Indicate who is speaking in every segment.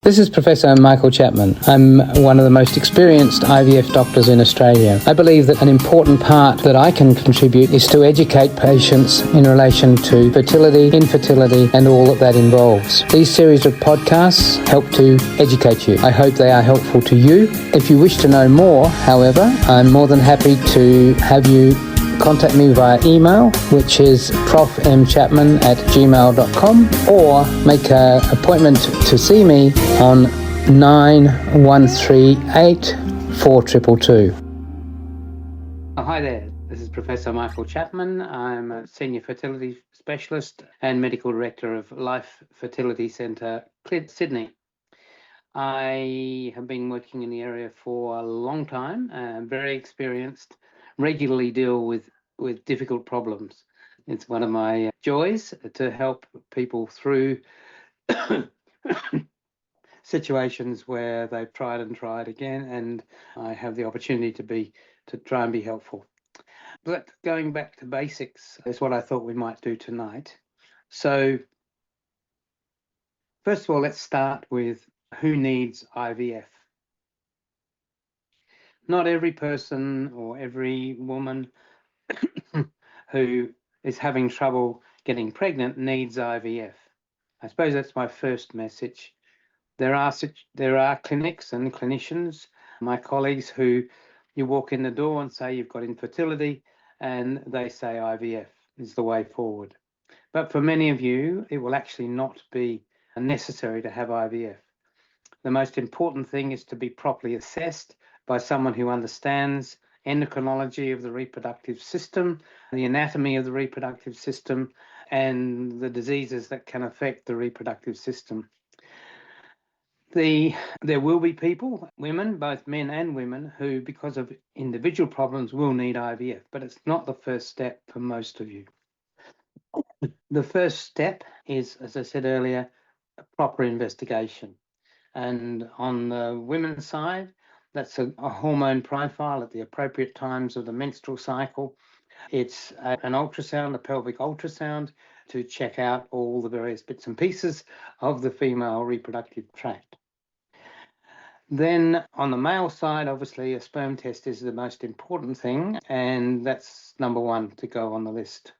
Speaker 1: This is Professor Michael Chapman. I'm one of the most experienced IVF doctors in Australia. I believe that an important part that I can contribute is to educate patients in relation to fertility, infertility, and all that involves. These series of podcasts help to educate you. I hope they are helpful to you. If you wish to know more, however, I'm more than happy to have you contact me via email, which is profmchapman@gmail.com, or make an appointment to see me on 9138 4222. Hi there, this is Professor Michael Chapman. I'm a Senior Fertility Specialist and Medical Director of Life Fertility Centre, Sydney. I have been working in the area for a long time, very experienced, regularly deal with difficult problems. It's one of my joys to help people through situations where they've tried and tried again, and I have the opportunity to try and be helpful. But going back to basics is what I thought we might do tonight. So first of all, let's start with who needs IVF. Not every person or every woman who is having trouble getting pregnant needs IVF. I suppose that's my first message. There are clinics and clinicians, my colleagues, who you walk in the door and say you've got infertility, and they say IVF is the way forward. But for many of you, it will actually not be necessary to have IVF. The most important thing is to be properly assessed by someone who understands endocrinology of the reproductive system, the anatomy of the reproductive system, and the diseases that can affect the reproductive system. There will be people, women, both men and women, who, because of individual problems, will need IVF, but it's not the first step for most of you. The first step is, as I said earlier, a proper investigation. And on the women's side, that's a hormone profile at the appropriate times of the menstrual cycle. It's an ultrasound, a pelvic ultrasound, to check out all the various bits and pieces of the female reproductive tract. Then on the male side, obviously, a sperm test is the most important thing, and that's number one to go on the list.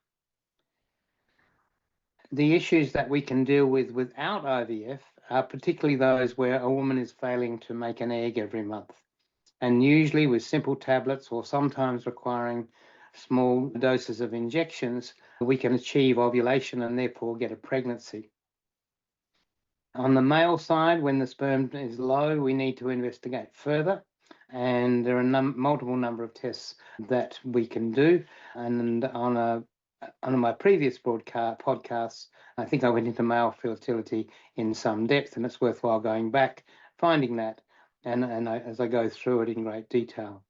Speaker 1: The issues that we can deal with without IVF are particularly those where a woman is failing to make an egg every month, and usually with simple tablets or sometimes requiring small doses of injections, we can achieve ovulation and therefore get a pregnancy. On the male side, when the sperm is low, we need to investigate further, and there are multiple number of tests that we can do. And on my previous podcasts, I think I went into male fertility in some depth, and it's worthwhile going back, finding that, as I go through it in great detail.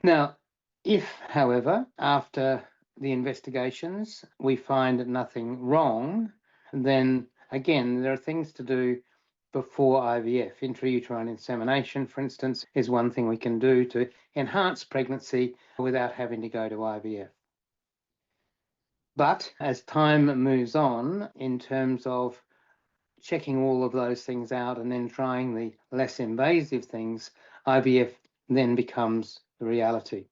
Speaker 1: Now, if, however, after the investigations, we find nothing wrong, then again, there are things to do before IVF. Intrauterine insemination, for instance, is one thing we can do to enhance pregnancy without having to go to IVF. But as time moves on, in terms of checking all of those things out and then trying the less invasive things, IVF then becomes the reality.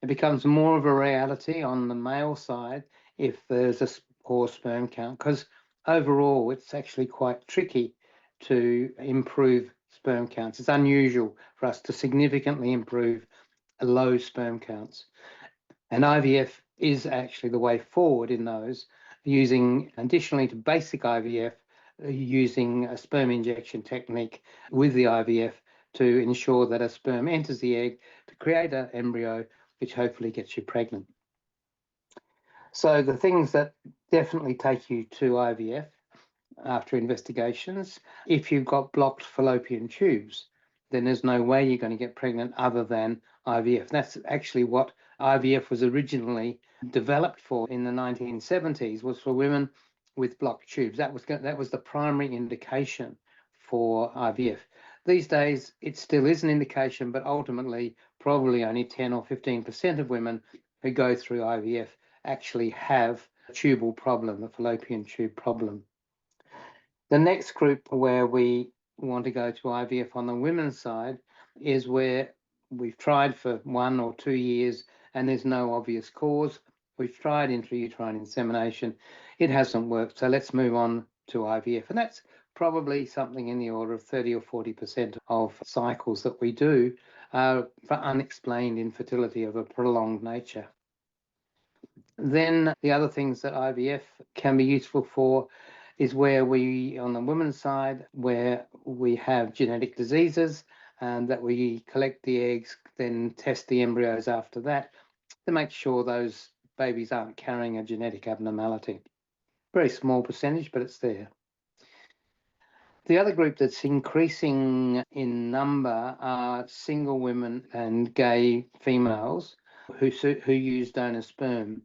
Speaker 1: It becomes more of a reality on the male side if there's a poor sperm count, because overall it's actually quite tricky to improve sperm counts. It's unusual for us to significantly improve low sperm counts. And IVF is actually the way forward in those, using, additionally to basic IVF, using a sperm injection technique with the IVF to ensure that a sperm enters the egg to create an embryo which hopefully gets you pregnant. So the things that definitely take you to IVF after investigations, if you've got blocked fallopian tubes, then there's no way you're going to get pregnant other than IVF. That's actually what IVF was originally developed for in the 1970s, was for women with blocked tubes. That was the primary indication for IVF. These days, it still is an indication, but ultimately, probably only 10 or 15% of women who go through IVF actually have a tubal problem, a fallopian tube problem. The next group where we want to go to IVF on the women's side is where we've tried for 1 or 2 years and there's no obvious cause. We've tried intrauterine insemination. It hasn't worked. So let's move on to IVF. And that's probably something in the order of 30 or 40% of cycles that we do for unexplained infertility of a prolonged nature. Then the other things that IVF can be useful for is where we, on the women's side, where we have genetic diseases and that we collect the eggs, then test the embryos after that to make sure those babies aren't carrying a genetic abnormality. Very small percentage, but it's there. The other group that's increasing in number are single women and gay females who use donor sperm.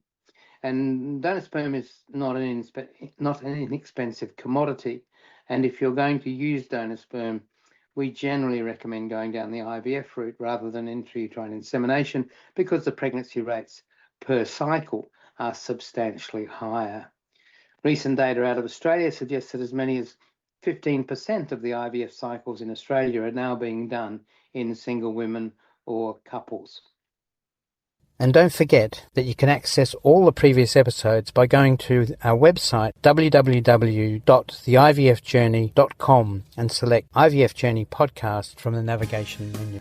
Speaker 1: And donor sperm is not an inexpensive commodity. And if you're going to use donor sperm, we generally recommend going down the IVF route rather than intrauterine insemination because the pregnancy rates per cycle are substantially higher. Recent data out of Australia suggests that as many as 15% of the IVF cycles in Australia are now being done in single women or couples.
Speaker 2: And don't forget that you can access all the previous episodes by going to our website www.theivfjourney.com and select IVF Journey Podcast from the navigation menu.